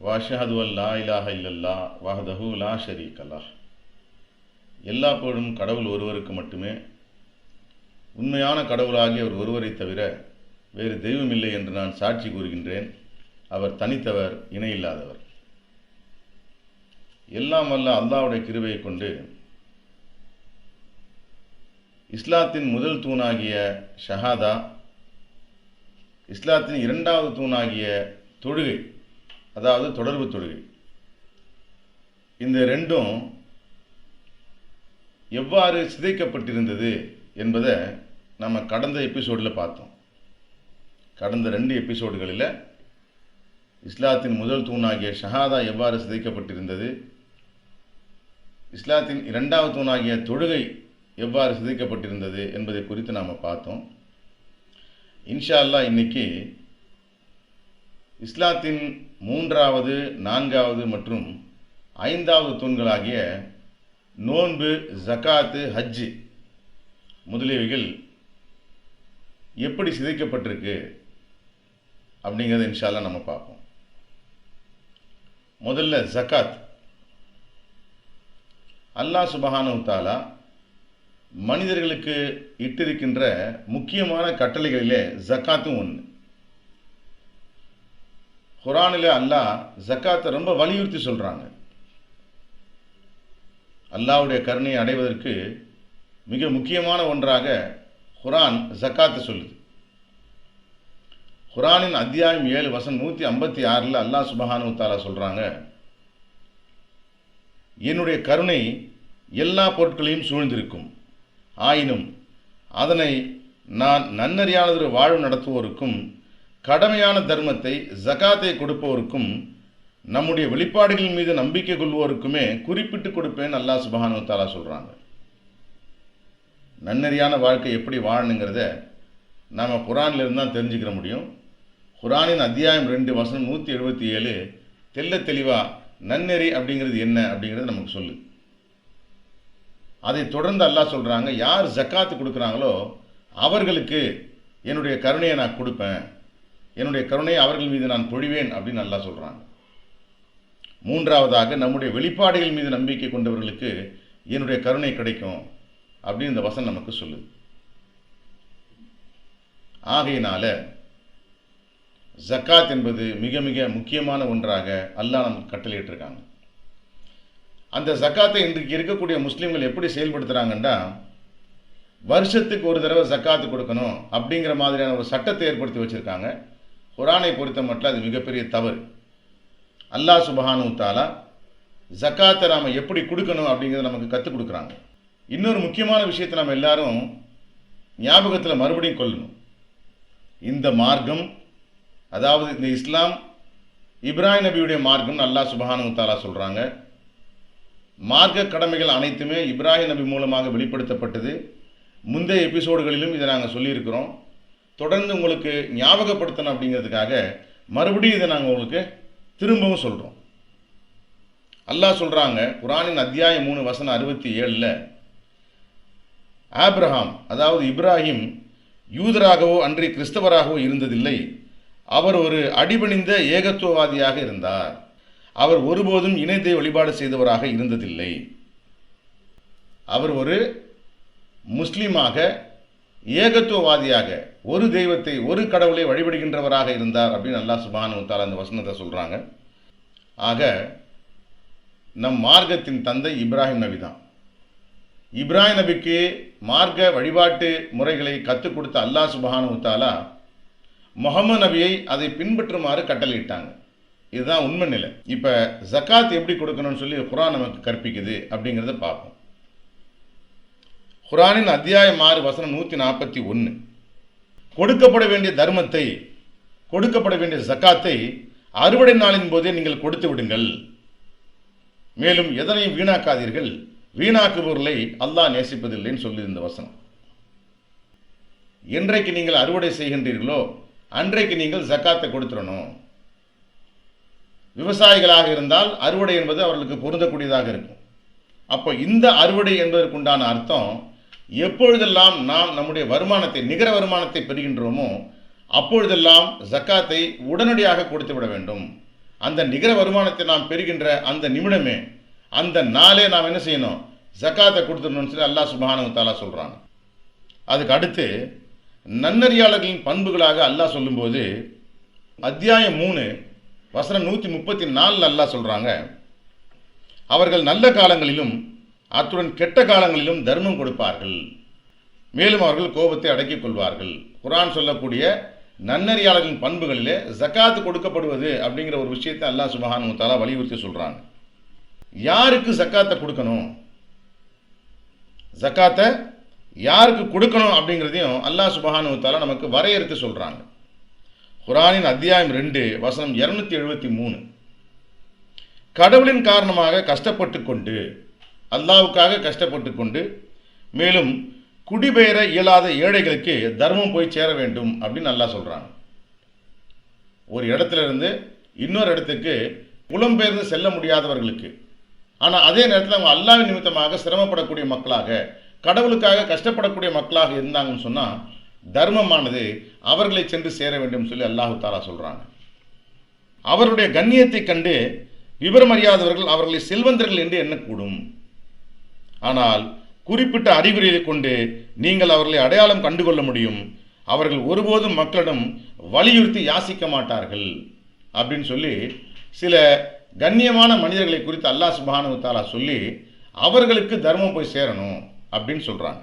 வஅஷ்ஹது அல்லா இலாஹ இல்லல்லாஹ் வஹ்தஹு லா ஷரீக லஹ். எல்லா புகழும் கடவுள் ஒருவருக்கு மட்டுமே. உண்மையான கடவுளாகிய அவர் ஒருவரை தவிர வேறு தெய்வமில்லை என்று நான் சாட்சி கூறுகின்றேன். அவர் தனித்தவர், இணையில்லாதவர். எல்லாம் வல்ல அல்லாஹ்வுடைய கிருபையை கொண்டு இஸ்லாத்தின் முதல் தூணாகிய ஷஹாதா, இஸ்லாத்தின் இரண்டாவது தூணாகிய தொழுகை, அதாவது தொடர்பு தொழுகை, இந்த ரெண்டும் எவ்வாறு சிதைக்கப்பட்டிருந்தது என்பதை நம்ம கடந்த எபிசோடில் பார்த்தோம். கடந்த 2 எபிசோடுகளில் இஸ்லாத்தின் முதல் தூணாகிய ஷஹாதா எவ்வாறு சிதைக்கப்பட்டிருந்தது, இஸ்லாத்தின் இரண்டாவது தூணாகிய தொழுகை எவ்வாறு சிதைக்கப்பட்டிருந்தது என்பதை குறித்து நாம் பார்த்தோம். இன்ஷா அல்லாஹ் இன்னைக்கு இஸ்லாத்தின் 3வது, 4வது மற்றும் 5வது தூண்களாகிய நோன்பு, ஜகாத்து, ஹஜ்ஜு முதலியவைகள் எப்படி சிதைக்கப்பட்டிருக்கு அப்படிங்கிறத இன்ஷா அல்லாஹ் நம்ம பார்ப்போம். முதல்ல ஜகாத். அல்லாஹ் சுப்ஹானஹு வ தஆலா மனிதர்களுக்கு இட்டிருக்கின்ற முக்கியமான கட்டளைகளிலே ஜகாத்தும் ஒன்று. குர்ஆனில் அல்லாஹ் ஜகாத்தை ரொம்ப வலியுறுத்தி சொல்கிறாங்க. அல்லாஹ்வுடைய கருணையை அடைவதற்கு மிக முக்கியமான ஒன்றாக குர்ஆன் ஜகாத்தை சொல்லுது. குர்ஆனின் அத்தியாயம் 7 வசனம் 156 அல்லாஹ் சுப்ஹானஹு வ தஆலா சொல்கிறாங்க, என்னுடைய கருணை எல்லா பொருட்களையும் சூழ்ந்திருக்கும். ஆயினும் அதனை நான் நன்னறியானதொரு வாழ்வு நடத்துவோருக்கும் கடமையான தர்மத்தை ஜகாத்தை கொடுப்பவருக்கும் நம்முடைய வெளிப்பாடுகளின் மீது நம்பிக்கை கொள்வோருக்குமே குறிப்பிட்டு கொடுப்பேன் அல்லாஹ் சுப்ஹானஹு வ தஆலா சொல்கிறாங்க. நன்னறியான வாழ்க்கை எப்படி வாழணுங்கிறத நாம் குர்ஆனிலிருந்து தான் தெரிஞ்சுக்கிற முடியும். குர்ஆனின் அத்தியாயம் 2 வசனம் 177 தெல்ல தெளிவாக நன்னெறி அப்படிங்கிறது என்ன அப்படிங்கிறது நமக்கு சொல்லு. அதை தொடர்ந்து அல்லாஹ் சொல்கிறாங்க, யார் ஜக்காத்து கொடுக்குறாங்களோ அவர்களுக்கு என்னுடைய கருணையை நான் கொடுப்பேன், என்னுடைய கருணையை அவர்கள் மீது நான் பொழிவேன் அப்படின்னு அல்லாஹ் சொல்கிறாங்க. 3வதாக நம்முடைய வெளிப்பாடுகள் மீது நம்பிக்கை கொண்டவர்களுக்கு என்னுடைய கருணை கிடைக்கும் அப்படின்னு இந்த வசனம் நமக்கு சொல்லுது. ஆகையினால ஜக்காத் என்பது மிக மிக முக்கியமான ஒன்றாக அல்லாஹ் நமக்கு கட்டளையிட்டிருக்காங்க. அந்த ஜக்காத்தை இன்றைக்கு இருக்கக்கூடிய முஸ்லீம்கள் எப்படி செயல்படுத்துகிறாங்கன்னா, வருஷத்துக்கு ஒரு தடவை ஜக்காத்து கொடுக்கணும் அப்படிங்கிற மாதிரியான ஒரு சட்டத்தை ஏற்படுத்தி வச்சுருக்காங்க. குர்ஆனை பொறுத்த மட்டும் அது மிகப்பெரிய தவறு. அல்லாஹ் சுப்ஹானஹு வ தஆலா ஜக்காத்தை நாம் எப்படி கொடுக்கணும் அப்படிங்கிறத நமக்கு கற்றுக் கொடுக்குறாங்க. இன்னொரு முக்கியமான விஷயத்தை நம்ம எல்லாரும் ஞாபகத்தில் மறுபடியும் கொள்ளணும். இந்த மார்க்கம், அதாவது இந்த இஸ்லாம் இப்ராஹிம் நபியுடைய மார்க்கம்னு அல்லாஹ் சுப்ஹானஹு வ தஆலா சொல்கிறாங்க. மார்க்க கடமைகள் அனைத்துமே இப்ராஹிம் நபி மூலமாக வெளிப்படுத்தப்பட்டது. முந்தைய எபிசோடுகளிலும் இதை நாங்கள் சொல்லியிருக்கிறோம். தொடர்ந்து உங்களுக்கு ஞாபகப்படுத்தணும் அப்படிங்கிறதுக்காக மறுபடியும் இதை நாங்கள் உங்களுக்கு திரும்பவும் சொல்கிறோம். அல்லாஹ் சொல்கிறாங்க குர்ஆனின் அத்தியாயம் 3 வசனம் 67 ஆபிரகாம், அதாவது இப்ராஹிம் யூதராகவோ அன்றி கிறிஸ்தவராகவோ இருந்ததில்லை. அவர் ஒரு அடிபணிந்த ஏகத்துவவாதியாக இருந்தார். அவர் ஒருபோதும் இணைத்தை வழிபாடு செய்தவராக இருந்ததில்லை. அவர் ஒரு முஸ்லீமாக, ஏகத்துவவாதியாக, ஒரு தெய்வத்தை, ஒரு கடவுளை வழிபடுகின்றவராக இருந்தார் அப்படின்னு அல்லாஹ் சுப்ஹானஹு வ தஆலா அந்த வசனத்தை சொல்கிறாங்க. ஆக நம் மார்க்கத்தின் தந்தை இப்ராஹிம் நபி தான். இப்ராஹிம் நபிக்கு மார்க்க வழிபாட்டு முறைகளை கற்றுக் கொடுத்த அல்லாஹ் சுப்ஹானஹு வ தஆலா முஹம்மது நபியை அதை பின்பற்றுமாறு கட்டளையிட்டாங்க. இதுதான் உண்மை நிலை. இப்போ ஜக்காத் எப்படி கொடுக்கணும்னு சொல்லி குர்ஆன் நமக்கு கற்பிக்குது அப்படிங்கிறத பார்ப்போம். குர்ஆனின் அத்தியாயம் 6 வசனம் 141. கொடுக்கப்பட வேண்டிய தர்மத்தை, கொடுக்கப்பட வேண்டிய ஜக்காத்தை அறுவடை நாளின் போதே நீங்கள் கொடுத்து விடுங்கள். மேலும் எதனையும் வீணாக்காதீர்கள், வீணாக்குபவர்களை அல்லாஹ் நேசிப்பதில்லைன்னு சொல்லி இந்த வசனம். என்றைக்கு நீங்கள் அறுவடை செய்கின்றீர்களோ அன்றைக்கு நீங்கள் ஜக்காத்தை கொடுத்துடணும். விவசாயிகளாக இருந்தால் அறுவடை என்பது அவர்களுக்கு பொருந்தக்கூடியதாக இருக்கும். அப்போ இந்த அறுவடை என்பதற்குண்டான அர்த்தம், எப்பொழுதெல்லாம் நாம் நம்முடைய வருமானத்தை, நிகர வருமானத்தை பெறுகின்றோமோ அப்பொழுதெல்லாம் ஜக்காத்தை உடனடியாக கொடுத்து விட வேண்டும். அந்த நிகர வருமானத்தை நாம் பெறுகின்ற அந்த நிமிடமே, அந்த நாளே நாம் என்ன செய்யணும், ஜக்காத்தை கொடுத்துடணும்னு சொல்லி அல்லாஹ் சுப்ஹானஹு வ தஆலா சொல்கிறாங்க. அதுக்கு அடுத்து நன்னறியாளர்களின் பண்புகளாக அல்லாஹ் சொல்லும்போது அத்தியாயம் 3 வசனம் 134 அல்லாஹ் சொல்கிறாங்க, அவர்கள் நல்ல காலங்களிலும் அத்துடன் கெட்ட காலங்களிலும் தர்மம் கொடுப்பார்கள், மேலும் அவர்கள் கோபத்தை அடக்கிக் கொள்வார்கள். குர்ஆன் சொல்லக்கூடிய நன்னறியாளர்களின் பண்புகளிலே ஜக்காத்து கொடுக்கப்படுவது அப்படிங்கிற ஒரு விஷயத்தை அல்லாஹ் சுப்ஹானஹு வ தஆலா வலியுறுத்தி சொல்கிறாங்க. யாருக்கு ஜக்காத்தை கொடுக்கணும், ஜக்காத்தை யாருக்கு கொடுக்கணும் அப்படிங்கிறதையும் அல்லாஹ் சுப்ஹானஹு வ தஆலா நமக்கு வரையறுத்து சொல்கிறாங்க. குர்ஆனின் அத்தியாயம் 2 வசனம் 273. கடவுளின் காரணமாக கஷ்டப்பட்டு கொண்டு, அல்லாஹ்வுக்காக கஷ்டப்பட்டு கொண்டு, மேலும் குடிபெயர இயலாத ஏழைகளுக்கு தர்மம் போய் சேர வேண்டும் அப்படின்னு அல்லாஹ் சொல்கிறாங்க. ஒரு இடத்துல இருந்து இன்னொரு இடத்துக்கு புலம்பெயர்ந்து செல்ல முடியாதவர்களுக்கு, ஆனால் அதே நேரத்தில் அவங்க அல்லாஹ்வின் நிமித்தமாக சிரமப்படக்கூடிய மக்களாக, கடவுளுக்காக கஷ்டப்படக்கூடிய மக்களாக இருந்தாங்கன்னு சொன்னால் தர்மமானது அவர்களை சென்று சேர வேண்டும் சொல்லி அல்லாஹு தஆலா சொல்கிறாங்க. அவருடைய கண்ணியத்தை கண்டு விவரம் அறியாதவர்கள் அவர்களை செல்வந்தர்கள் என்று எண்ணக்கூடும். ஆனால் குறிப்பிட்ட அறிகுறியை கொண்டு நீங்கள் அவர்களை அடையாளம் கண்டுகொள்ள முடியும். அவர்கள் ஒருபோதும் மக்களிடம் வலியுறுத்தி யாசிக்க மாட்டார்கள் அப்படின்னு சொல்லி சில கண்ணியமான மனிதர்களை குறித்து அல்லாஹ் சுப்ஹானஹு வ தஆலா சொல்லி அவர்களுக்கு தர்மம் போய் சேரணும் அப்படின்னு சொல்கிறாங்க.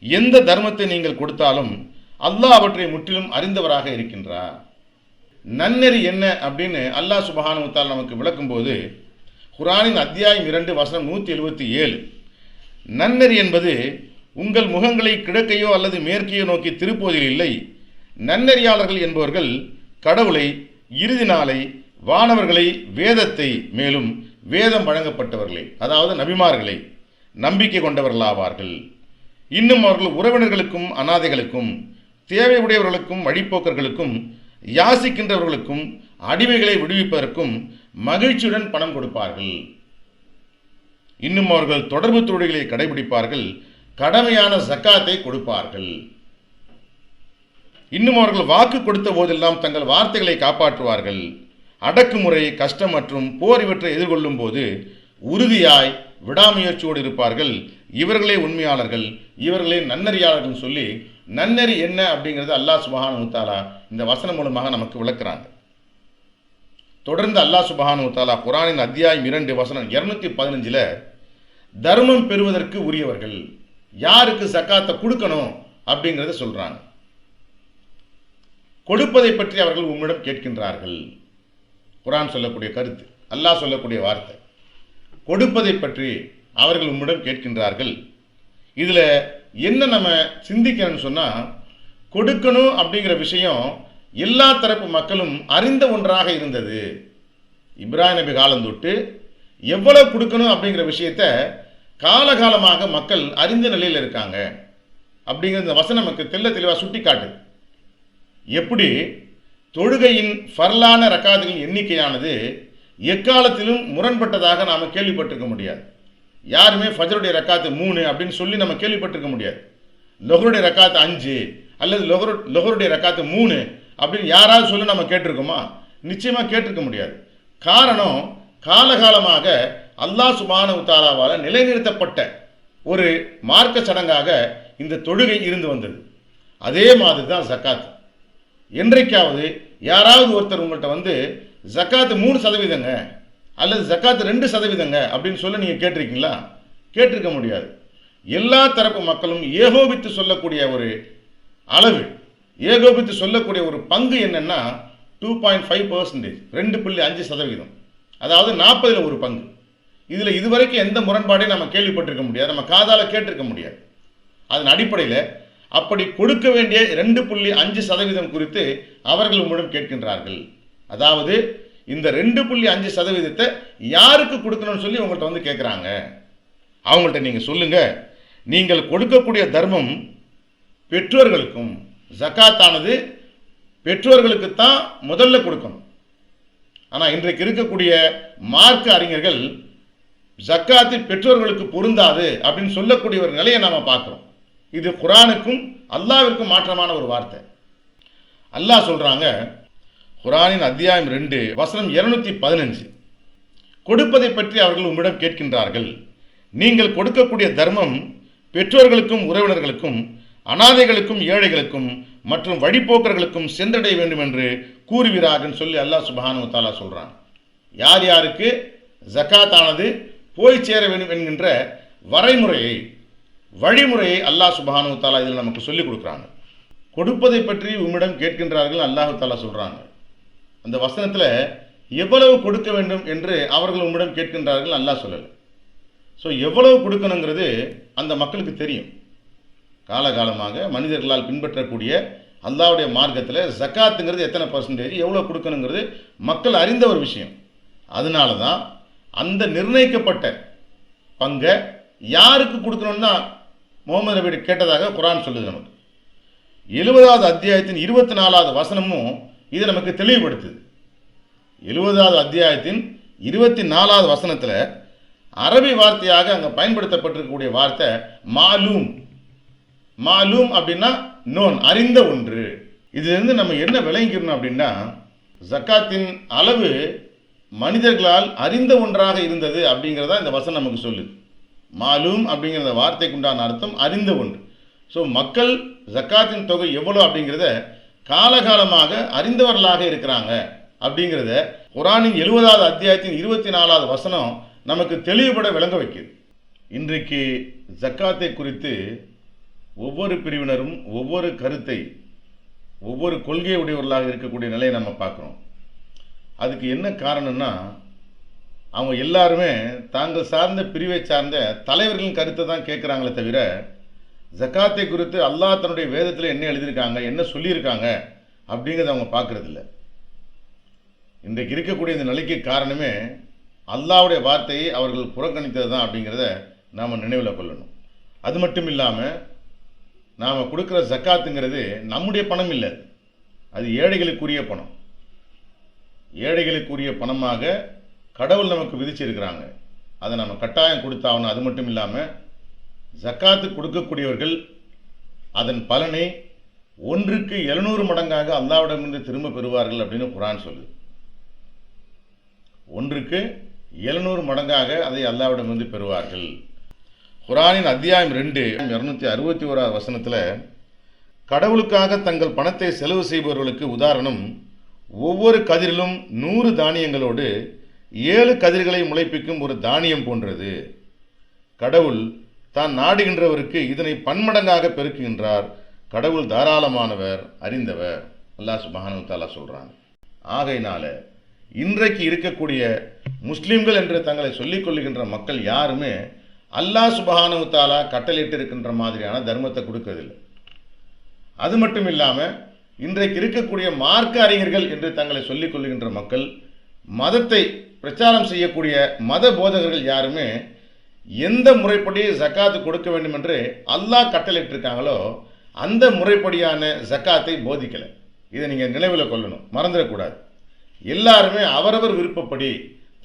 எந்த தர்மத்தை நீங்கள் கொடுத்தாலும் அல்லாஹ் அவற்றை முற்றிலும் அறிந்தவராக இருக்கின்றார். நன்னெறி என்ன அப்படின்னு அல்லாஹ் சுப்ஹானஹு வ தஆலா நமக்கு விளக்கும்போது குர்ஆனின் அத்தியாயம் 2 வசனம் 177, நன்னெறி என்பது உங்கள் முகங்களை கிழக்கையோ அல்லது மேற்கையோ நோக்கி திருப்புவதில் இல்லை. நன்னெறியாளர்கள் என்பவர்கள் கடவுளை, இறுதி நாளை, வானவர்களை, வேதத்தை, மேலும் வேதம் வழங்கப்பட்டவர்களை, அதாவது நபிமார்களை நம்பிக்கை கொண்டவர்களாவார்கள். இன்னும் அவர்கள் உறவினர்களுக்கும் அனாதைகளுக்கும் தேவை உடையவர்களுக்கும் வழிப்போக்கர்களுக்கும் யாசிக்கின்றவர்களுக்கும் அடிமைகளை விடுவிப்பதற்கும் மகிழ்ச்சியுடன் பணம் கொடுப்பார்கள். இன்னும் அவர்கள் தொடர்பு தொழில்களை கடைபிடிப்பார்கள், கடமையான ஜக்காத்தை கொடுப்பார்கள். இன்னும் அவர்கள் வாக்கு கொடுத்த போதெல்லாம் தங்கள் வார்த்தைகளை காப்பாற்றுவார்கள். அடக்குமுறை, கஷ்டம் மற்றும் போர் இவற்றை எதிர்கொள்ளும் போது உறுதியாய் விடாமுயற்சியோடு இருப்பார்கள். இவர்களே உண்மையாளர்கள், இவர்களே நன்னறியாளர்கள் சொல்லி நன்னறி என்ன அப்படிங்கிறது அல்லாஹ் சுப்ஹானஹு வ தஆலா இந்த வசனம் மூலமாக நமக்கு விளக்குறாங்க. தொடர்ந்து அல்லாஹ் சுப்ஹானஹு வ தஆலா குர்ஆனின் அத்தியாயம் 2 வசனம் 215 தர்மம் பெறுவதற்கு உரியவர்கள், யாருக்கு ஜக்காத்தை கொடுக்கணும் அப்படிங்கிறத சொல்றாங்க. கொடுப்பதை பற்றி அவர்கள் உம்மிடம் கேட்கின்றார்கள். குர்ஆன் சொல்லக்கூடிய கருத்து, அல்லாஹ் சொல்லக்கூடிய வார்த்தை, கொடுப்பதை பற்றி அவர்கள் உம்மிடம் கேட்கின்றார்கள். இதில் என்ன நம்ம சிந்திக்கணும்னு சொன்னால், கொடுக்கணும் அப்படிங்கிற விஷயம் எல்லா தரப்பு மக்களும் அறிந்த ஒன்றாக இருந்தது. இப்ராஹிம் நபி காலம் தொட்டு எவ்வளவு கொடுக்கணும் அப்படிங்கிற விஷயத்த காலகாலமாக மக்கள் அறிந்த நிலையில் இருக்காங்க அப்படிங்கிற இந்த வசனம் நமக்கு தெள்ள தெளிவாக சுட்டி காட்டுது. எப்படி தொழுகையின் ஃபர்லான ரக்காத்துகளின் எண்ணிக்கையானது எக்காலத்திலும் முரண்பட்டதாக நாம் கேள்விப்பட்டிருக்க முடியாது. யாருமே ஃபஜ்ருடைய ரக்காத்து 3 அப்படின்னு சொல்லி நம்ம கேள்விப்பட்டிருக்க முடியாது. லொஹருடைய ரக்காத்து 5 அல்லது லொஹருடைய ரக்காத்து 3 அப்படின்னு யாராவது சொல்லி நம்ம கேட்டிருக்கோமா? நிச்சயமாக கேட்டிருக்க முடியாது. காரணம், காலகாலமாக அல்லாஹ் சுப்ஹானஹு வ தஆலாவால் நிலைநிறுத்தப்பட்ட ஒரு மார்க்க சடங்காக இந்த தொழுகை இருந்து வந்தது. அதே மாதிரி தான் ஜக்காத். என்றைக்காவது யாராவது ஒருத்தர் உங்கள்கிட்ட வந்து ஜக்காத்து 3% அல்லது ஜக்காத்து 2% அப்படின்னு சொல்ல நீங்கள் கேட்டிருக்கீங்களா? கேட்டிருக்க முடியாது. எல்லா தரப்பு மக்களும் ஏகோபித்து சொல்லக்கூடிய ஒரு அளவு, ஏகோபித்து சொல்லக்கூடிய ஒரு பங்கு என்னன்னா 2.5%, 2.5%, அதாவது 40ல் ஒரு பங்கு. இதில் இதுவரைக்கும் எந்த முரண்பாடையும் நம்ம கேள்விப்பட்டிருக்க முடியாது, நம்ம காதால் கேட்டிருக்க முடியாது. அதன் அடிப்படையில் அப்படி கொடுக்க வேண்டிய 2.5% குறித்து அவர்கள் உம்மிடம் கேட்கின்றார்கள். அதாவது இந்த 2.5% யாருக்கு கொடுக்கணும்னு சொல்லி உங்கள்கிட்ட வந்து கேட்குறாங்க. அவங்கள்ட்ட நீங்கள் சொல்லுங்க, நீங்கள் கொடுக்கக்கூடிய தர்மம் பெற்றோர்களுக்கும், ஜக்காத்தானது பெற்றோர்களுக்கு தான் முதல்ல கொடுக்கணும். ஆனால் இன்றைக்கு இருக்கக்கூடிய மார்க்க அறிஞர்கள் ஜக்காத்து பெற்றோர்களுக்கு பொருந்தாது அப்படின்னு சொல்லக்கூடிய ஒரு நிலையை நாம் பார்க்குறோம். இது குர்ஆனுக்கும் அல்லாஹ்விற்கும் மாற்றமான ஒரு வார்த்தை. அல்லாஹ் சொல்றாங்க, குர்ஆனின் அத்தியாயம் 2 வசனம் 215, கொடுப்பதை பற்றி அவர்கள் உம்மிடம் கேட்கின்றார்கள். நீங்கள் கொடுக்கக்கூடிய தர்மம் பெற்றோர்களுக்கும் உறவினர்களுக்கும் அனாதைகளுக்கும் ஏழைகளுக்கும் மற்றும் வழிபோக்கர்களுக்கும் சென்றடைய வேண்டும் என்று கூறுவீராகன்னு சொல்லி அல்லாஹ் சுப்ஹானஹு வ தஆலா சொல்றான். யார் யாருக்கு ஜக்காத்தானது போய் சேர வேண்டும் என்கின்ற வழிமுறையை அல்லாஹ் சுப்ஹானஹு வ தஆலா இதில் நமக்கு சொல்லிக் கொடுக்குறாங்க. கொடுப்பதை பற்றி உம்மிடம் கேட்கின்றார்கள் அல்லாஹ் தஆலா சொல்றாங்க. அந்த வசனத்தில் எவ்வளவு கொடுக்க வேண்டும் என்று அவர்கள் உம்மிடம் கேட்கின்றார்கள் அல்லாஹ் சொல்லலை. ஸோ எவ்வளவு கொடுக்கணுங்கிறது அந்த மக்களுக்கு தெரியும். காலகாலமாக மனிதர்களால் பின்பற்றக்கூடிய அல்லாஹ்வுடைய மார்க்கத்தில் ஜக்காத்துங்கிறது எத்தனை பர்சன்டேஜ் எவ்வளோ கொடுக்கணுங்கிறது மக்கள் அறிந்த ஒரு விஷயம். அதனால தான் அந்த நிர்ணயிக்கப்பட்ட பங்கை யாருக்கு கொடுக்கணும்னு தான் முகமது நபி கேட்டதாக குர்ஆன் சொல்லுது. நமக்கு 70வது அத்தியாயத்தின் 24வது வசனமும் இதை நமக்கு தெளிவுபடுத்துது. 70வது அத்தியாயத்தின் 24வது வசனத்தில் அரபி வார்த்தையாக அங்கே பயன்படுத்தப்பட்டிருக்கக்கூடிய வார்த்தை மாலூம். மாலூம் அப்படின்னா நோன், அறிந்த ஒன்று. இதிலிருந்து நம்ம என்ன விளங்கிக்கணும் அப்படின்னா, ஜக்காத்தின் அளவு மனிதர்களால் அறிந்த ஒன்றாக இருந்தது அப்படிங்கிறதா இந்த வசனம் நமக்கு சொல்லுது. மாலூம் அப்படிங்கிற வார்த்தைக்கு உண்டான அர்த்தம் அறிந்த ஒன்று. ஸோ மக்கள் ஜக்காத்தின் தொகை எவ்வளோ அப்படிங்கிறத காலகாலமாக அறிந்தவர்களாக இருக்கிறாங்க அப்படிங்கிறத குர்ஆனின் 70வது அத்தியாயத்தின் 24வது வசனம் நமக்கு தெளிவுபட விளங்க வைக்குது. இன்றைக்கு ஜக்காத்தை குறித்து ஒவ்வொரு பிரிவினரும் ஒவ்வொரு கருத்தை, ஒவ்வொரு கொள்கை உடையவர்களாக இருக்கக்கூடிய நிலையை நம்ம பார்க்குறோம். அதுக்கு என்ன காரணம்னா, அவங்க எல்லாருமே தாங்கள் சார்ந்த பிரிவை சார்ந்த தலைவர்களின் கருத்தை தான் கேட்குறாங்களே தவிர ஜக்காத்தை குறித்து அல்லாஹ் தன்னுடைய வேதத்தில் என்ன எழுதியிருக்காங்க, என்ன சொல்லியிருக்காங்க அப்படிங்கிறத அவங்க பார்க்குறதில்ல. இன்றைக்கு இருக்கக்கூடிய இந்த நிலைக்கு காரணமே அல்லாஹ்வுடைய வார்த்தையை அவர்கள் புறக்கணித்தது தான் அப்படிங்கிறத நாம் நினைவில் கொள்ளணும். அது மட்டும் இல்லாமல் நாம் கொடுக்குற ஜக்காத்துங்கிறது நம்முடைய பணம் இல்லை, அது ஏழைகளுக்குரிய பணம். ஏழைகளுக்குரிய பணமாக கடவுள் நமக்கு விதிச்சிருக்கிறாங்க. அதை நம்ம கட்டாயம் கொடுத்தாகணும். அது மட்டும் இல்லாமல் ஜக்காத்து கொடுக்கக்கூடியவர்கள் அதன் பலனை 1க்கு 700 மடங்காக அல்லாஹ்விடமிருந்து திரும்ப பெறுவார்கள் அப்படின்னு குர்ஆன் சொல்லுது. 1க்கு 700 மடங்காக அதை அல்லாஹ்விடமிருந்து பெறுவார்கள். குர்ஆனின் அத்தியாயம் 2 261வது வசனத்தில் கடவுளுக்காக தங்கள் பணத்தை செலவு செய்பவர்களுக்கு உதாரணம் ஒவ்வொரு கதிரிலும் 100 தானியங்களோடு 7 கதிர்களை முளைப்பிக்கும் ஒரு தானியம் போன்றது. கடவுள் தான் நாடுகின்றவருக்கு இதனை பன்மடங்காக பெருக்குகின்றார். கடவுள் தாராளமானவர், அறிந்தவர். அல்லாஹ் சுப்ஹானஹு வ தஆலா சொல்றாங்க. ஆகையினால இன்றைக்கு இருக்கக்கூடிய முஸ்லிம்கள் என்று தங்களை சொல்லிக் கொள்ளுகின்ற மக்கள் யாருமே அல்லாஹ் சுப்ஹானஹு வ தஆலா கட்டளையிட்டு இருக்கின்ற மாதிரியான தர்மத்தை கொடுக்கறதில்லை. அது மட்டும் இல்லாமல் இன்றைக்கு இருக்கக்கூடிய மார்க்க அறிஞர்கள் என்று தங்களை சொல்லிக் கொள்ளுகின்ற மக்கள், மதத்தை பிரச்சாரம் செய்யக்கூடிய மத போதகர்கள் யாருமே எந்த முறைப்படி ஜக்காத்து கொடுக்க வேண்டும் என்று அல்லாஹ் கட்டளையிட்டிருக்காங்களோ அந்த முறைப்படியான ஜக்காத்தை போதிக்கலை. இதை நீங்கள் நினைவில் கொள்ளணும், மறந்துடக்கூடாது. எல்லாருமே அவரவர் விருப்பப்படி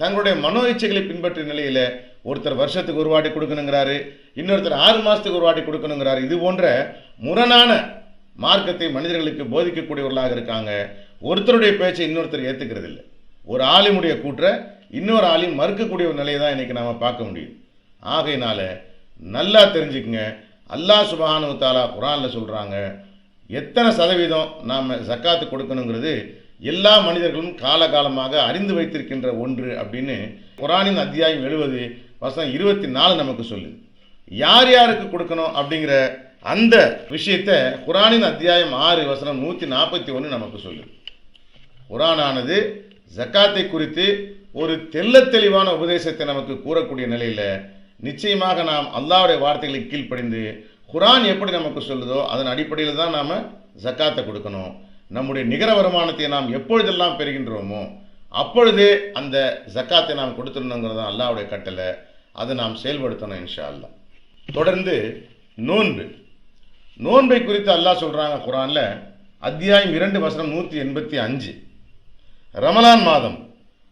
தங்களுடைய மனோ இச்சைகளை பின்பற்றிய நிலையில் ஒருத்தர் வருஷத்துக்கு ஒரு வாட்டி கொடுக்கணுங்கிறாரு, இன்னொருத்தர் 6 மாதத்துக்கு ஒரு வாட்டி கொடுக்கணுங்கிறாரு. இது போன்ற முரணான மார்க்கத்தை மனிதர்களுக்கு போதிக்கக்கூடியவர்களாக இருக்காங்க. ஒருத்தருடைய பேச்சை இன்னொருத்தர் ஏற்றுக்கிறது இல்லை. ஒரு ஆலிமுடைய கூற்றை இன்னொரு ஆலிம் மறுக்கக்கூடிய ஒரு நிலையை தான் இன்றைக்கி நாம் பார்க்க முடியும். ஆகையினால நல்லா தெரிஞ்சுக்குங்க, அல்லாஹ் சுப்ஹானஹு வ தஆலா குர்ஆனில் சொல்கிறாங்க, எத்தனை சதவீதம் நாம் ஜக்காத்து கொடுக்கணுங்கிறது எல்லா மனிதர்களும் காலகாலமாக அறிந்து வைத்திருக்கின்ற ஒன்று அப்படின்னு குர்ஆனின் அத்தியாயம் 70 வசனம் 24 நமக்கு சொல்லுது. யார் யாருக்கு கொடுக்கணும் அப்படிங்கிற அந்த விஷயத்தை குர்ஆனின் அத்தியாயம் 6 வசனம் 141 நமக்கு சொல்லுது. குர்ஆனானது ஜக்காத்தை குறித்து ஒரு தெள்ளத் தெளிவான உபதேசத்தை நமக்கு கூறக்கூடிய நிலையில் நிச்சயமாக நாம் அல்லாஹ்வுடைய வார்த்தைகளை கீழ்ப்படிந்து குர்ஆன் எப்படி நமக்கு சொல்லுதோ அதன் அடிப்படையில் தான் நாம் ஜக்காத்தை கொடுக்கணும். நம்முடைய நிகர வருமானத்தை நாம் எப்பொழுதெல்லாம் பெறுகின்றோமோ அப்பொழுதே அந்த ஜக்காத்தை நாம் கொடுத்துடணுங்கிறது தான் அல்லாஹ்வுடைய கட்டளை. அதை நாம் செயல்படுத்தணும் இன்ஷா அல்லாஹ். தொடர்ந்து நோன்பை குறித்து அல்லாஹ் சொல்கிறாங்க குர்ஆனில், அத்தியாயம் 2 வசனம் 185. ரமலான் மாதம்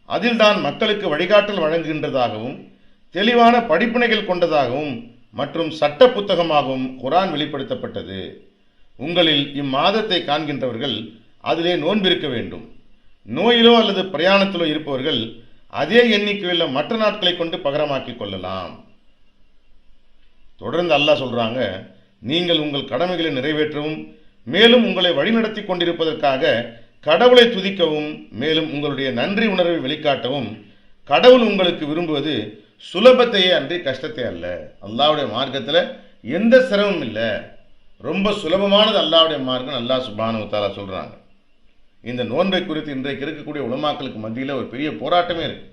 அதில் தான் மக்களுக்கு வழிகாட்டல் வழங்குகின்றதாகவும் தெளிவான படிப்பினைகள் கொண்டதாகவும் மற்றும் சட்ட புத்தகமாகவும் குர்ஆன் வெளிப்படுத்தப்பட்டது. உங்களில் இம்மாதத்தை காண்கின்றவர்கள் அதிலே நோன்பிருக்க வேண்டும். நோயிலோ அல்லது பிரயாணத்திலோ இருப்பவர்கள் அதே எண்ணிக்கையில் மற்ற நாட்களை கொண்டு பகரமாக்கிக் கொள்ளலாம். தொடர்ந்து அல்லாஹ் சொல்கிறாங்க, நீங்கள் உங்கள் கடமைகளை நிறைவேற்றவும் மேலும் உங்களை வழிநடத்தி கொண்டிருப்பதற்காக கடவுளை துதிக்கவும் மேலும் உங்களுடைய நன்றி உணர்வை வெளிக்காட்டவும் கடவுள் உங்களுக்கு விரும்புவது சுலபத்தையே அன்றி கஷ்டத்தை அல்ல. அல்லாஹ்வுடைய மார்க்கத்தில் எந்த சிரமமும் இல்லை, ரொம்ப சுலபமானது அல்லாஹ்வுடைய மார்க்கம். அல்லாஹ் சுப்ஹானஹு வ தஆலா சொல்கிறாங்க. இந்த நோன்பை குறித்து இன்றைக்கு இருக்கக்கூடிய உலமாக்களுக்கு மத்தியில் ஒரு பெரிய போராட்டமே இருக்குது.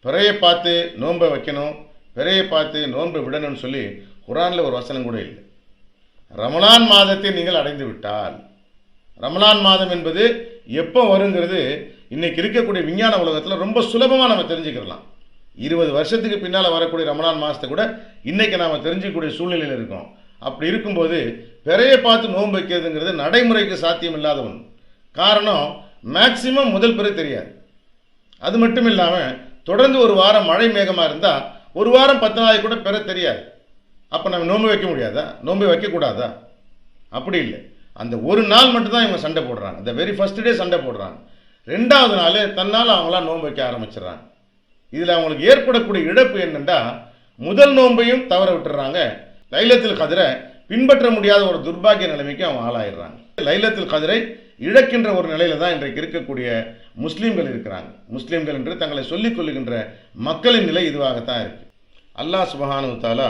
பிறையை பார்த்து நோன்பை வைக்கணும், பிறையை பார்த்து நோன்பை விடணும்னு சொல்லி குர்ஆனில் ஒரு வசனம் கூட இல்லை. ரமலான் மாதத்தை நீங்கள் அடைந்து விட்டால், ரமலான் மாதம் என்பது எப்போ வருங்கிறது இன்றைக்கி இருக்கக்கூடிய விஞ்ஞான உலகத்தில் ரொம்ப சுலபமாக நம்ம தெரிஞ்சுக்கலாம். 20 வருஷத்துக்கு பின்னால் வரக்கூடிய ரமலான் மாதத்தை கூட இன்றைக்கி நாம் தெரிஞ்சிக்கக்கூடிய சூழ்நிலையில் இருக்கோம். அப்படி இருக்கும்போது பிறையை பார்த்து நோன்பு வைக்கிறதுங்கிறது நடைமுறைக்கு சாத்தியம் இல்லாத ஒன்று. காரணம், மேக்சிமம் முதல் பிறை தெரியாது. அது மட்டும் இல்லாமல் தொடர்ந்து ஒரு வாரம் மழை மேகமாக இருந்தால் ஒரு வாரம் 10 நாளைக்கு கூட பிறை தெரியாது. அப்போ நம்ம நோன்பு வைக்க முடியாதா? நோன்பு வைக்கக்கூடாதா? அப்படி இல்லை. அந்த ஒரு நாள் மட்டும்தான் இவங்க சண்டை போடுறாங்க. இந்த வெரி ஃபர்ஸ்ட் டே சண்டை போடுறாங்க. 2வது நாள் தன்னால் அவங்களாம் நோன்பு வைக்க ஆரம்பிச்சிடுறாங்க. இதில் அவங்களுக்கு ஏற்படக்கூடிய இழப்பு என்னென்னா, முதல் நோன்பையும் தவற விட்டுறாங்க. லைலத்துல் கத்ரை பின்பற்ற முடியாத ஒரு துர்பாகிய நிலைமைக்கு அவங்க ஆளாயிடுறாங்க. லைலத்துல் கத்ரை இழக்கின்ற ஒரு நிலையில தான் இன்றைக்கு இருக்கக்கூடிய முஸ்லீம்கள் இருக்கிறாங்க. முஸ்லீம்கள் என்று தங்களை சொல்லிக் கொள்ளுகின்ற மக்களின் நிலை இதுவாகத்தான் இருக்கு. அல்லாஹ் சுப்ஹானஹு வ தஆலா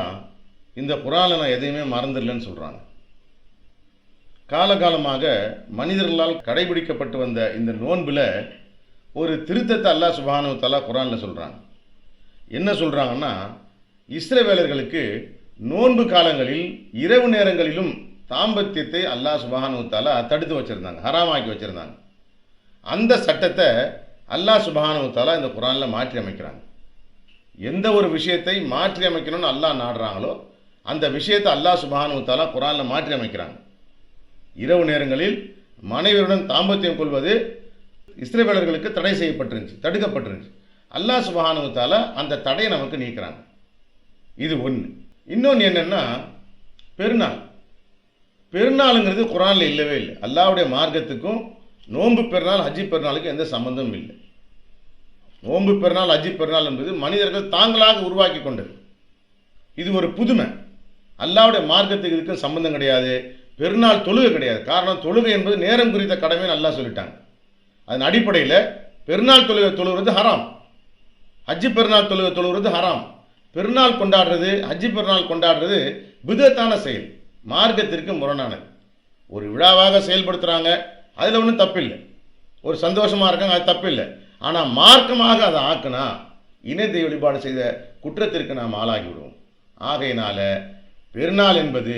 இந்த குர்ஆனில் நான் எதையுமே மறந்துடலன்னு சொல்கிறாங்க. காலகாலமாக மனிதர்களால் கடைபிடிக்கப்பட்டு வந்த இந்த நோன்பில் ஒரு திருத்தத்தை அல்லாஹ் சுப்ஹானஹு வ தஆலா குர்ஆனில் சொல்கிறாங்க. என்ன சொல்கிறாங்கன்னா, இஸ்ரவேலர்களுக்கு நோன்பு காலங்களில் இரவு நேரங்களிலும் தாம்பத்தியத்தை அல்லாஹ் சுப்ஹானஹு வ தஆலா தடுத்து வச்சுருந்தாங்க, ஹராமாக்கி வச்சுருந்தாங்க. அந்த சட்டத்தை அல்லாஹ் சுப்ஹானஹு வ தஆலா இந்த குர்ஆனில் மாற்றி அமைக்கிறாங்க. எந்த ஒரு விஷயத்தை மாற்றி அமைக்கணும்னு அல்லாஹ் நாடுறாங்களோ அந்த விஷயத்தை அல்லாஹ் சுப்ஹானஹு வ தஆலா குர்ஆனில் மாற்றி அமைக்கிறாங்க. இரவு நேரங்களில் மனைவியுடன் தாம்பத்தியம் கொள்வது இஸ்ரவேலர்களுக்கு தடை செய்யப்பட்டிருந்துச்சு, தடுக்கப்பட்டிருந்துச்சு. அல்லாஹ் சுப்ஹானஹு வ தஆலா அந்த தடையை நமக்கு நீக்கிறாங்க. இது ஒன்று. இன்னொன்று என்னென்னா, பெருநாளுங்கிறது குர்ஆனில் இல்லவே இல்லை. அல்லாஹ்வுடைய மார்க்கத்துக்கும் நோன்பு பெருநாள் ஹஜ்ஜி பெருநாளுக்கும் எந்த சம்பந்தமும் இல்லை. நோன்பு பெருநாள் ஹஜ்ஜி பெருநாள் என்பது மனிதர்கள் தாங்களாக உருவாக்கி கொண்டது. இது ஒரு புதுமை. அல்லாஹ்வுடைய மார்க்கத்துக்கு இதுக்கும் சம்பந்தம் கிடையாது. பெருநாள் தொழுகை கிடையாது. காரணம், தொழுகை என்பது நேரம் குறித்த கடமைன்னு அல்லாஹ் சொல்லிட்டாங்க. அதன் அடிப்படையில் பெருநாள் தொழுகை தொழுகிறது ஹராம், ஹஜ்ஜி பெருநாள் தொழுகை தொழுகிறது ஹராம். பெருநாள் கொண்டாடுறது, ஹஜ்ஜி பெருநாள் கொண்டாடுறது பிதத்தான செயல், மார்க்கத்திற்கு முரணானது. ஒரு விழாவாக செயல்படுத்துகிறாங்க, அதில் ஒன்றும் தப்பில்லை. ஒரு சந்தோஷமாக இருக்காங்க, அது தப்பில்லை. ஆனால் மார்க்கமாக அதை ஆக்குனா இணையத்தை வழிபாடு செய்த குற்றத்திற்கு நாம் ஆளாகி விடுவோம். ஆகையினால பெருநாள் என்பது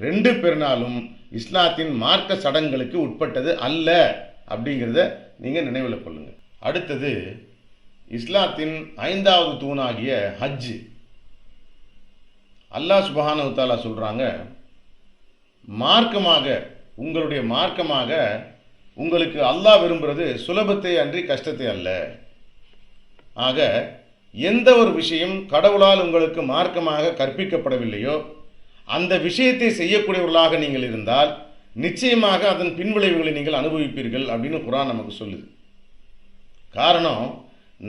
2 பெருநாளும் இஸ்லாத்தின் மார்க்க சடங்குகளுக்கு உட்பட்டது அல்ல அப்படிங்கிறத நீங்கள் நினைவில் கொள்ளுங்கள். அடுத்தது இஸ்லாத்தின் 5வது தூணாகிய ஹஜ். அல்லாஹ் சுப்ஹானஹு வ தஆலா சொல்கிறாங்க, மார்க்கமாக உங்களுடைய மார்க்கமாக உங்களுக்கு அல்லாஹ் விரும்புகிறது சுலபத்தை அன்றி கஷ்டத்தை அல்ல. ஆக எந்த ஒரு விஷயம் கடவுளால் உங்களுக்கு மார்க்கமாக கற்பிக்கப்படவில்லையோ அந்த விஷயத்தை செய்யக்கூடியவர்களாக நீங்கள் இருந்தால் நிச்சயமாக அதன் பின்விளைவுகளை நீங்கள் அனுபவிப்பீர்கள் அப்படின்னு குர்ஆன் நமக்கு சொல்லுது. காரணம்,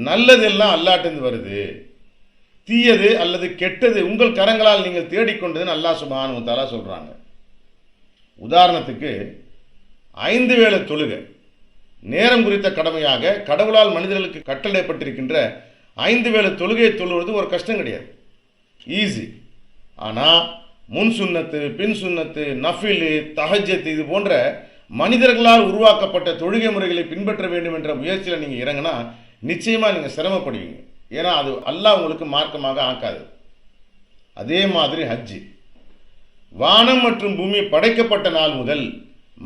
நல்லதெல்லாம் அல்லாஹ்விலிருந்து வருது, தீயது அல்லது கெட்டது உங்கள் கரங்களால் நீங்கள் தேடிக்கொண்டதுன்னு அல்லாஹ் சுப்ஹானஹு வ தஆலா சொல்கிறாங்க. உதாரணத்துக்கு 5 வேளை தொழுகை நேரம் குறித்த கடமையாக கடவுளால் மனிதர்களுக்கு கட்டளைப்பட்டிருக்கின்ற 5 வேளை தொழுகையை தொழுவது ஒரு கஷ்டம் கிடையாது, ஈஸி. ஆனால் முன் சுன்னத்து, பின் சுன்னத்து, நஃபிலு, தஹஜ்ஜத் இது போன்ற மனிதர்களால் உருவாக்கப்பட்ட தொழுகை முறைகளை பின்பற்ற வேண்டும் என்ற முயற்சியில் நீங்கள் இறங்கினா நிச்சயமாக நீங்கள் சிரமப்படுவீங்க. ஏன்னா அது அல்லாஹ் உங்களுக்கு மார்க்கமாக ஆக்காது. அதே மாதிரி ஹஜ்ஜி, வானம் மற்றும் பூமி படைக்கப்பட்ட நாள் முதல்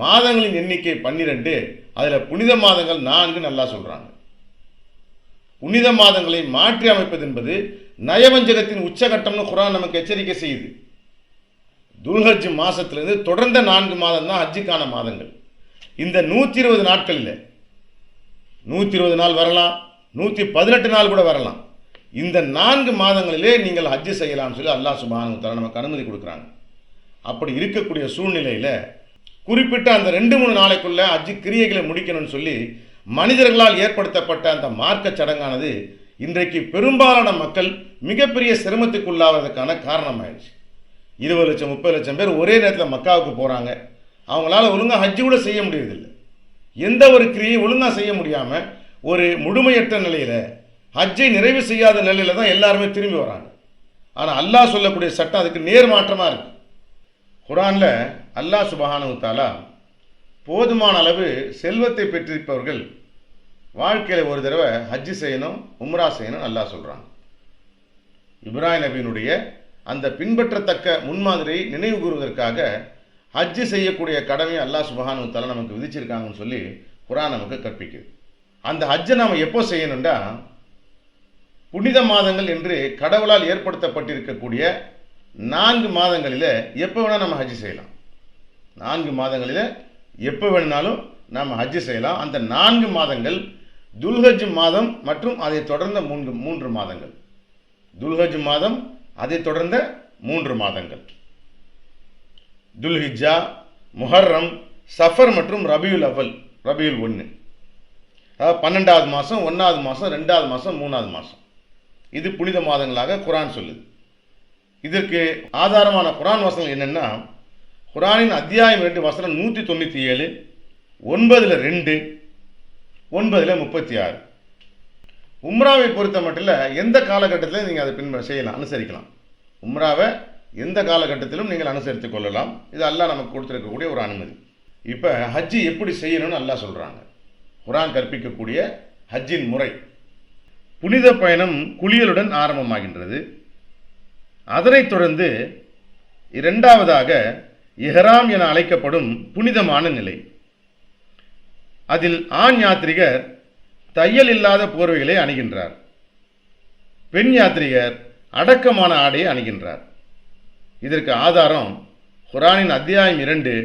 மாதங்களின் எண்ணிக்கை 12, அதில் புனித மாதங்கள் 4 நல்லா சொல்றாங்க. புனித மாதங்களை மாற்றி அமைப்பது என்பது நயவஞ்சகத்தின் உச்சகட்டம்னு குர்ஆன் நமக்கு எச்சரிக்கை செய்யுது. துல்ஹஜ் மாசத்திலிருந்து தொடர்ந்த 4 மாதம் தான் ஹஜ்ஜுக்கான மாதங்கள். இந்த 120 நாட்களில் 120 நாள் வரலாம், 118 நாள் கூட வரலாம். இந்த 4 மாதங்களிலே நீங்கள் ஹஜ்ஜு செய்யலாம்னு சொல்லி அல்லாஹ் சுப்ஹானஹு வ தஆலா நமக்கு அனுமதி கொடுக்குறாங்க. அப்படி இருக்கக்கூடிய சூழ்நிலையில் குறிப்பிட்ட அந்த 2-3 நாளைக்குள்ள ஹஜ்ஜு கிரியைகளை முடிக்கணும்னு சொல்லி மனிதர்களால் ஏற்படுத்தப்பட்ட அந்த மார்க்க சடங்கானது இன்றைக்கு பெரும்பாலான மக்கள் மிகப்பெரிய சிரமத்துக்குள்ளாவதற்கான காரணமாயிடுச்சு. 20 லட்சம் 30 லட்சம் பேர் ஒரே நேரத்தில் மக்காவுக்கு போகிறாங்க. அவங்களால ஒழுங்காக ஹஜ்ஜு கூட செய்ய முடியறதில்லை. எந்த ஒரு கிரியை ஒழுங்காக செய்ய முடியாமல் ஒரு முழுமையற்ற நிலையில் ஹஜ்ஜை நிறைவு செய்யாத நிலையில் தான் எல்லாருமே திரும்பி வராங்க. ஆனால் அல்லாஹ் சொல்லக்கூடிய சட்டம் அதுக்கு நேர்மாற்றமாக இருக்குது. குர்ஆனில் அல்லாஹ் சுப்ஹானஹு வ தஆலா போதுமான அளவு செல்வத்தை பெற்றிருப்பவர்கள் வாழ்க்கையில் ஒரு தடவை ஹஜ்ஜு செய்யணும், உம்ரா செய்யணும் அல்லாஹ் சொல்கிறாங்க. இப்ராஹிம் நபியினுடைய அந்த பின்பற்றத்தக்க முன்மாதிரியை நினைவு கூறுவதற்காக ஹஜ்ஜு செய்யக்கூடிய கடமையை அல்லாஹ் சுப்ஹானஹு வ தஆலா நமக்கு விதிச்சிருக்காங்கன்னு சொல்லி குர்ஆன் நமக்கு கற்பிக்குது. அந்த ஹஜ்ஜை நாம் எப்போ செய்யணும்டா, புனித மாதங்கள் என்று கடவுளால் ஏற்படுத்தப்பட்டிருக்கக்கூடிய 4 மாதங்களில் எப்போ வேணால் நம்ம ஹஜ்ஜு செய்யலாம். 4 மாதங்களில் எப்போ வேணுனாலும் நாம் ஹஜ்ஜு செய்யலாம். அந்த 4 மாதங்கள் துல்ஹஜ் மாதம் மற்றும் அதை தொடர்ந்த 3 மாதங்கள். துல்ஹஜ் மாதம், அதை தொடர்ந்த 3 மாதங்கள். துல்ஹிஜ்ஜா, முஹர்ரம், சஃபர் மற்றும் ரபியுல் அவ்வல், ரபியுல் 1. அதாவது 12வது மாதம், 1வது மாதம், 2வது மாதம், 3வது மாதம். இது புனித மாதங்களாக குர்ஆன் சொல்லுது. இதற்கு ஆதாரமான குர்ஆன் வசனம் என்னென்னா, குர்ஆனின் அத்தியாயம் 2 வசனம் 197, 9:2, 9:36. உம்ராவை பொறுத்த மட்டும் எந்த காலகட்டத்திலும் நீங்கள் அதை செய்யலாம், அனுசரிக்கலாம். உம்ராவை எந்த காலகட்டத்திலும் நீங்கள் அனுசரித்துக் கொள்ளலாம். இது அல்லாஹ் நமக்கு கொடுத்துருக்கக்கூடிய ஒரு அனுமதி. இப்போ ஹஜ்ஜி எப்படி செய்யணும்னு அல்லாஹ் சொல்கிறாங்க. குர்ஆன் கற்பிக்கக்கூடிய ஹஜ்ஜின் முறை. புனித பயணம் குளியலுடன் ஆரம்பமாகின்றது. அதனைத் தொடர்ந்து 2வதாக இஹ்ராம் என அழைக்கப்படும் புனிதமான நிலை. அதில் ஆண் யாத்ரிகர் தையல் இல்லாத போர்வைகளை அணிகின்றார். பெண் யாத்ரிகர் அடக்கமான ஆடையை அணிகின்றார். இதற்கு ஆதாரம் குர்ஆனின் அத்தியாயம் 2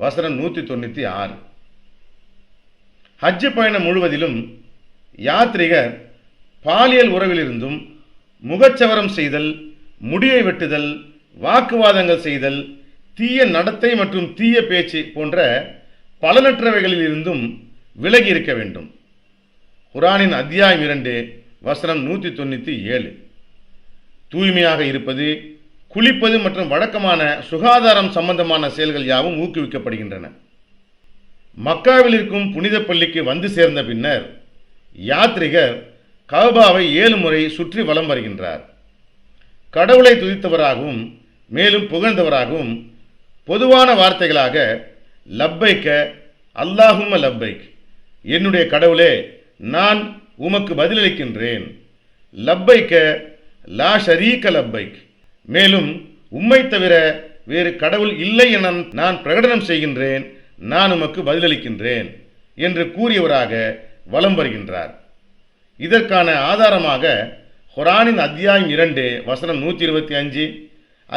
வசனம் 196. ஹஜ்ஜு பயணம் முழுவதிலும் யாத்ரிகர் பாலியல் உறவிலிருந்தும், முகச்சவரம் செய்தல், முடியை வெட்டுதல், வாக்குவாதங்கள் செய்தல், தீய நடத்தை மற்றும் தீய பேச்சு போன்ற பலனற்றவைகளில் இருந்தும் விலகி இருக்க வேண்டும். குர்ஆனின் அத்தியாயம் 2 வசனம் 197. தூய்மையாக இருப்பது, குளிப்பது மற்றும் வழக்கமான சுகாதாரம் சம்பந்தமான செயல்கள் யாவும் ஊக்குவிக்கப்படுகின்றன. மக்காவில் இருக்கும் புனித பள்ளிக்கு வந்து சேர்ந்த பின்னர் யாத்ரிகர் கஅபாவை 7 முறை சுற்றி வலம் வருகின்றார். கடவுளை துதித்தவராகவும் மேலும் புகழ்ந்தவராகவும் பொதுவான வார்த்தைகளாக லப்பைக்க அல்லாஹும்ம லப்பைக், என்னுடைய கடவுளே நான் உமக்கு பதிலளிக்கின்றேன், லப்பைக்க லா ஷரீக லப்பைக், மேலும் உம்மை தவிர வேறு கடவுள் இல்லை என நான் பிரகடனம் செய்கின்றேன், நான் உமக்கு பதிலளிக்கின்றேன் என்று கூறியவராக வலம் வருகின்றார். இதற்கான ஆதாரமாக குர்ஆனின் அத்தியாயம் 2 வசனம் 125,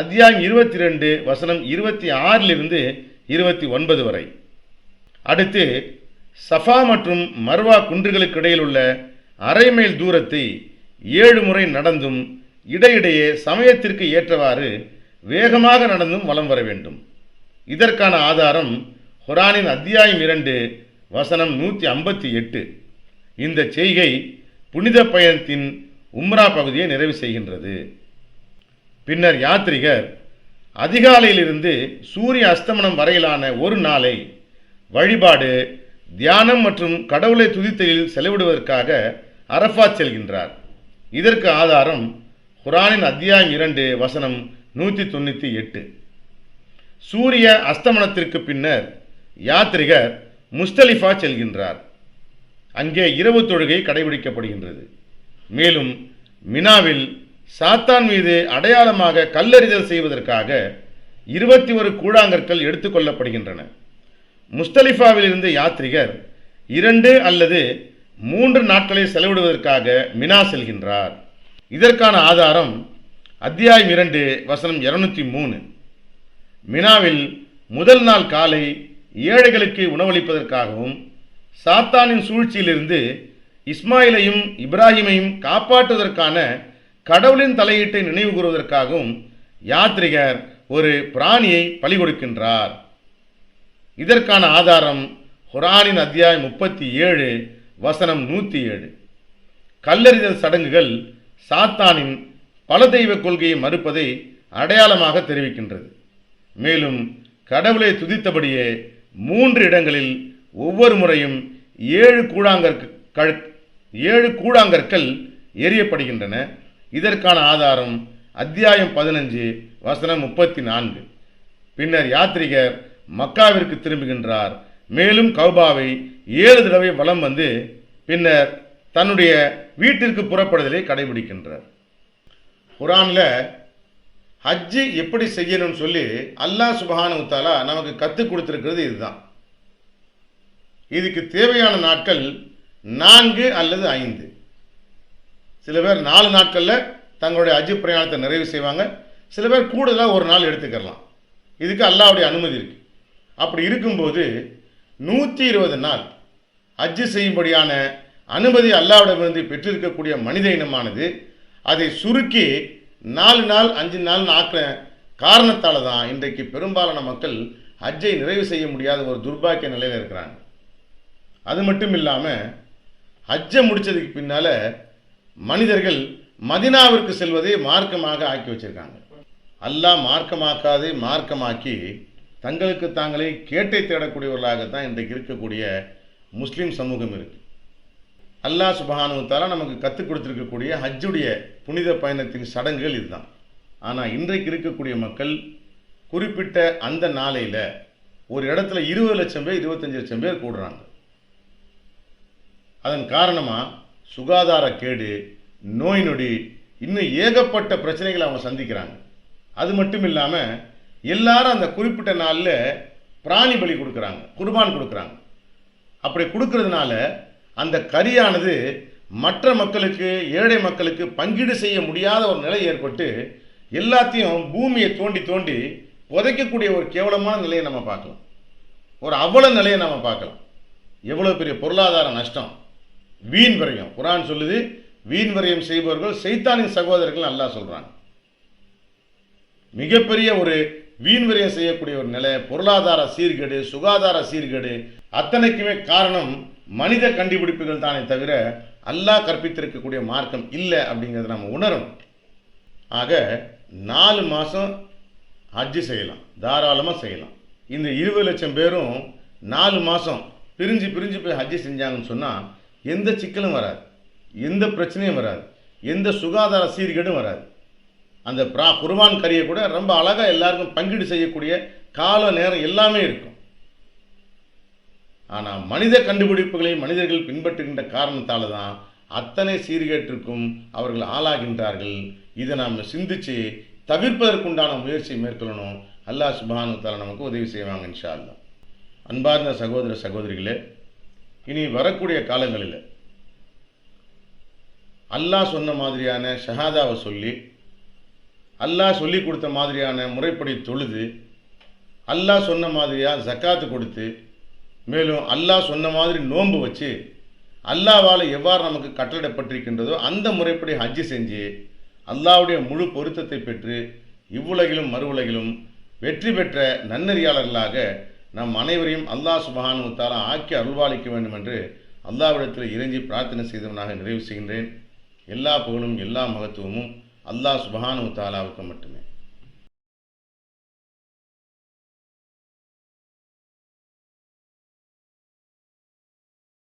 அத்தியாயம் 22 வசனம் 26 29 வரை. அடுத்து சஃபா மற்றும் மர்வா குன்றுகளுக்கு இடையில் உள்ள அரை மைல் தூரத்தை 7 முறை நடந்தும் இடையிடையே சமயத்திற்கு ஏற்றவாறு வேகமாக நடந்தும் வலம் வர வேண்டும். இதற்கான ஆதாரம் குர்ஆனின் அத்தியாயம் 2 வசனம் 158. இந்த செய்கை புனித பயணத்தின் உம்ரா பகுதியை நிறைவு செய்கின்றது. பின்னர் யாத்ரிகர் அதிகாலையிலிருந்து சூரிய அஸ்தமனம் வரையிலான ஒரு நாளை வழிபாடு, தியானம் மற்றும் கடவுளை துதித்தலில் செலவிடுவதற்காக அரஃபாத் செல்கின்றார். இதற்கு ஆதாரம் குர்ஆனின் அத்தியாயம் 2 வசனம் 198. சூரிய அஸ்தமனத்திற்கு பின்னர் யாத்ரிகர் முஸ்தலிஃபா செல்கின்றார். அங்கே இரவு தொழுகை கடைபிடிக்கப்படுகின்றது. மேலும் மினாவில் சாத்தான் மீது அடையாளமாக கல்லெறிதல் செய்வதற்காக 21 கூழாங்கற்கள் எடுத்துக்கொள்ளப்படுகின்றன. முஸ்தலிஃபாவில் இருந்து யாத்ரிகர் 2 அல்லது 3 நாட்களை செலவிடுவதற்காக மினா செல்கின்றார். இதற்கான ஆதாரம் அத்தியாயம் 2 வசனம் 203. மினாவில் முதல் நாள் காலை ஏழைகளுக்கு உணவளிப்பதற்காகவும் சாத்தானின் சூழ்ச்சியிலிருந்து இஸ்மாயிலையும் இப்ராஹிமையும் காப்பாற்றுவதற்கான கடவுளின் தலையீட்டை நினைவு கூறுவதற்காகவும் யாத்ரிகர் ஒரு பிராணியை பலி கொடுக்கின்றார். இதற்கான ஆதாரம் குர்ஆனின் அத்தியாயம் 37 வசனம் 107. கல்லெறிதல் சடங்குகள் சாத்தானின் பல தெய்வ கொள்கையை மறுப்பதை அடையாளமாக தெரிவிக்கின்றது. மேலும் கடவுளை துதித்தபடியே 3 இடங்களில் ஒவ்வொரு முறையும் 7 கூழாங்கற்கள் எரியப்படுகின்றன. இதற்கான ஆதாரம் அத்தியாயம் 15 வசனம் 34. பின்னர் யாத்ரிகர் மக்காவிற்கு திரும்புகின்றார். மேலும் கௌபாவை 7 தடவை வலம் வந்து பின்னர் தன்னுடைய வீட்டிற்கு புறப்படுதலை கடைபிடிக்கின்றார். குர்ஆனில் ஹஜ்ஜு எப்படி செய்யணும்னு சொல்லி அல்லாஹ் சுப்ஹானஹு வ தஆலா நமக்கு கற்றுக் கொடுத்துருக்கிறது இதுதான். இதுக்கு தேவையான நாட்கள் 4 அல்லது 5. சில பேர் 4 நாட்களில் தங்களுடைய ஹஜ் பிரயாணத்தை நிறைவு செய்வாங்க. சில பேர் கூடுதலாக ஒரு நாள் எடுத்துக்கலாம். இதுக்கு அல்லாஹ்வுடைய அனுமதி இருக்குது. அப்படி இருக்கும்போது 120 நாள் ஹஜ்ஜு செய்யும்படியான அனுமதி அல்லாஹ்விடமிருந்து பெற்றிருக்கக்கூடிய மனித இனமானது அதை சுருக்கி 4 நாள் 5 நாள் ஆக்கிற காரணத்தால் தான் இன்றைக்கு பெரும்பாலான மக்கள் ஹஜ்ஜை நிறைவு செய்ய முடியாத ஒரு துர்பாக்கிய நிலையில் இருக்கிறாங்க. அது மட்டும் இல்லாமல் ஹஜ்ஜை முடித்ததுக்கு பின்னால் மனிதர்கள் மதினாவிற்கு செல்வதை மார்க்கமாக ஆக்கி வச்சிருக்காங்க. அல்லாஹ் மார்க்கமாக்காது மார்க்கமாக்கி தங்களுக்கு தாங்களே கேட்டை தேடக்கூடியவர்களாகத்தான் இன்றைக்கு இருக்கக்கூடிய முஸ்லீம் சமூகம் இருக்குது. அல்லாஹ் சுப்ஹானஹு வ தஆலா நமக்கு கற்றுக் கொடுத்துருக்கக்கூடிய ஹஜ்ஜுடைய புனித பயணத்தின் சடங்குகள் இதுதான். ஆனால் இன்றைக்கு இருக்கக்கூடிய மக்கள் குறிப்பிட்ட அந்த நாளையில் ஒரு இடத்துல 20 லட்சம் பேர் 25 லட்சம் பேர் கூடுறாங்க. அதன் காரணமாக சுகாதார கேடு, நோய் நொடி, இன்னும் ஏகப்பட்ட பிரச்சனைகளை அவங்க சந்திக்கிறாங்க. அது மட்டும் இல்லாமல் எல்லாரும் அந்த குறிப்பிட்ட நாளில் பிராணி பலி கொடுக்குறாங்க, குர்பான் கொடுக்குறாங்க. அப்படி கொடுக்கறதுனால அந்த கரியானது மற்ற மக்களுக்கு, ஏழை மக்களுக்கு பங்கீடு செய்ய முடியாத ஒரு நிலை ஏற்பட்டு எல்லாத்தையும் பூமியை தோண்டி தோண்டி புதைக்கக்கூடிய ஒரு கேவலமான நிலையை நம்ம பார்க்கலாம். ஒரு அவல நிலையை நம்ம பார்க்கலாம். எவ்வளோ பெரிய பொருளாதார நஷ்டம், வீண் விரயம். குர்ஆன் சொல்லுது, வீண் விரயம் செய்பவர்கள் சைத்தானின் சகோதரர்கள் அல்லாஹ் சொல்கிறாங்க. மிகப்பெரிய ஒரு வீண் விரயம் செய்யக்கூடிய ஒரு நிலை, பொருளாதார சீர்கேடு, சுகாதார சீர்கேடு, அத்தனைக்குமே காரணம் மனித கண்டுபிடிப்புகள் தானே தவிர அல்லாஹ் கற்பித்திருக்கக்கூடிய மார்க்கம் இல்லை அப்படிங்கிறத நம்ம உணரணும். ஆக 4 மாதம் ஹஜ்ஜு செய்யலாம், தாராளமாக செய்யலாம். இந்த 20 லட்சம் பேரும் 4 மாதம் பிரிஞ்சு போய் ஹஜ்ஜு செஞ்சாங்கன்னு சொன்னால் எந்த சிக்கலும் வராது, எந்த பிரச்சனையும் வராது, எந்த சுகாதார சீர்கேடும் வராது. அந்த குர்பான் கறியை கூட ரொம்ப அழகாக எல்லாருக்கும் பங்கீடு செய்யக்கூடிய கால நேரம் எல்லாமே இருக்கும். ஆனால் மனித கண்டுபிடிப்புகளை மனிதர்கள் பின்பற்றுகின்ற காரணத்தால் தான் அத்தனை சீர்கேட்டிற்கும் அவர்கள் ஆளாகின்றார்கள். இதை நாம் சிந்தித்து தவிர்ப்பதற்குண்டான முயற்சியை மேற்கொள்ளணும். அல்லாஹ் சுப்ஹானஹு வ தஆலா நமக்கு உதவி செய்வாங்க இன்ஷா அல்லாஹ். அன்பார்ந்த சகோதர சகோதரிகளே, இனி வரக்கூடிய காலங்களில் அல்லாஹ் சொன்ன மாதிரியான ஷஹாதாவை சொல்லி, அல்லாஹ் சொல்லி கொடுத்த மாதிரியான முறைப்படி தொழுது, அல்லாஹ் சொன்ன மாதிரியாக ஜக்காத்து கொடுத்து, மேலும் அல்லாஹ் சொன்ன மாதிரி நோன்பு வச்சு, அல்லாஹ்வால் எவ்வாறு நமக்கு கட்டளையிடப்பட்டிருக்கின்றதோ அந்த முறைப்படி ஹஜ்ஜு செஞ்சு அல்லாஹ்வுடைய முழு பொருத்தத்தை பெற்று இவ்வுலகிலும் மறுவுலகிலும் வெற்றி பெற்ற நன்னறியாளர்களாக நம் அனைவரையும் அல்லாஹ் சுப்ஹானஹு வ தஆலா ஆக்கி அருள்வாளிக்க வேண்டும் என்று அல்லாஹ்விடத்தில் இறைஞ்சி பிரார்த்தனை செய்தவனாக நிறைவு செய்கின்றேன். எல்லா புகழும் எல்லா மகத்துவமும் அல்லாஹ் சுப்ஹானஹு வ தஆலாவுக்கு மட்டுமே.